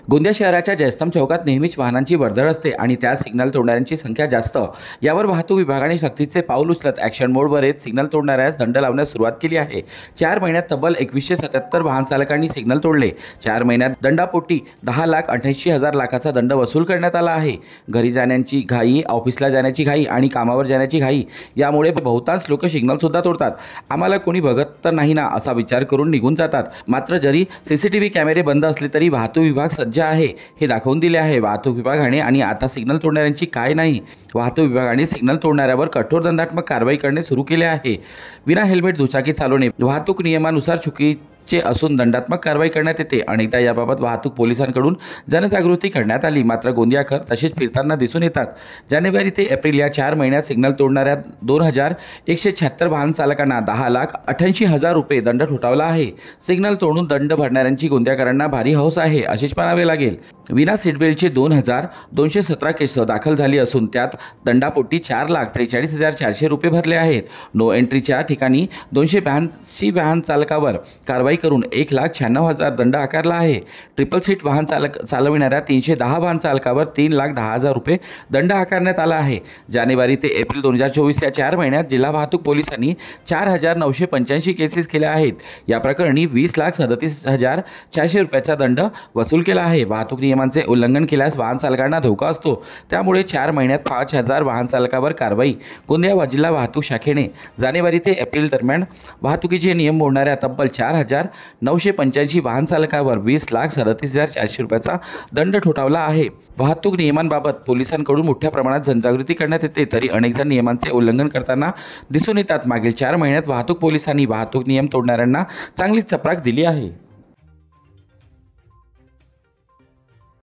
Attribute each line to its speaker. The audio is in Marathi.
Speaker 1: गोंदिया शहराच्या जयस्तंभ चौकात नेहमीच वाहनांची वर्दळ असते आणि त्यात सिग्नल तोडणाऱ्यांची संख्या जास्त। यावर वाहतूक विभागाने सक्तीचे पाऊल उचलत ॲक्शन मोडवर येत सिग्नल तोडणाऱ्यास दंड लावण्यास सुरुवात केली आहे। 4 महिन्यात तब्बल 2177 वाहन चालकांनी सिग्नल तोडले। 4 महिन्यात दंडापोटी 10,88,000 लाखाचा दंड वसूल करण्यात आला आहे। घरी जाण्याची घाई, ऑफिसला जाण्याची घाई आणि कामावर जाण्याची घाई यामुळे बहुतांश लोक सिग्नल सुद्धा तोडतात। आम्हाला कोणी बघत तर नाही ना असा विचार करून निघून जातात। मात्र जरी सीसीटीव्ही कॅमेरे बंद असले तरी वाहतूक विभाग सज्ज आहे हे दाखवून दिले आहे। वाहतूक विभागाने आणि आता सिग्नल तोडणाऱ्यांची काय नाही, वाहतूक विभागाने सिग्नल तोडणाऱ्यावर कठोर दंडात्मक कारवाई करणे सुरू केले आहे। विना हेल्मेट दुचाकी चालवणे वाहतूक नियमानुसार चुकीचे असून दंडात्मक कारवाई करण्यात येते। अनेकदा याबाबत वाहतूक पोलिसांकडून जनजागृती करण्यात आली, मात्र गोंदियाकर तसेच फिरताना दिसून येतात। जानेवारी ते एप्रिल या 4 महिन्यात सिग्नल तोडणाऱ्या 2176 वाहन चालकांना 10,88,000 रुपये दंड ठोठावला आहे। सिग्नल तोडून दंड भरणाऱ्यांची गोंदियाकरांना भारी हौस आहे असेच म्हणावे लागेल। विना सीटबेल्टचे 2,217 केस दाखल झाली असून त्यात दंडापोटी 4,43,400 रुपये भरले आहेत। नो एंट्रीच्या ठिकाणी 282 वाहन चालकावर कारवाई करून 1,96,000 दंड आकारला आहे। ट्रिपल सीट वाहन चालविणाऱ्या 310 वाहन चालकावर 3,10,000 रुपये दंड आकारण्यात आला आहे। जानेवारी ते एप्रिल 2024 या 4 महिन्यात जिल्हा वाहतूक पोलिसांनी 4,985 केसेस केल्या आहेत। या प्रकरणी 20,37,400 रुपयाचा दंड वसूल केला आहे। वाहतूक नियमांचे उल्लंघन केल्यास वाहन चालकांना धोका असतो, त्यामुळे 4 महिन्यात 5,000 वाहन चालकावर कारवाई। गोंदिया जिल्हा वाहतूक शाखेने जानेवारी ते एप्रिल दरम्यान वाहतुकीचे नियम मोडणाऱ्या तब्बल 4,985 वाहन चालकावर 20,37,400 रुपयाचा दंड ठोठावला आहे। वाहतूक नियमांबाबत पोलिसांकडून मोठ्या प्रमाणात जनजागृती करण्यात येते, तरी अनेक जण नियमांचे उल्लंघन करताना दिसून येतात। मागील 4 महिन्यात वाहतूक पोलिसांनी वाहतूक नियम तोडणाऱ्यांना चांगली चपराक दिली आहे।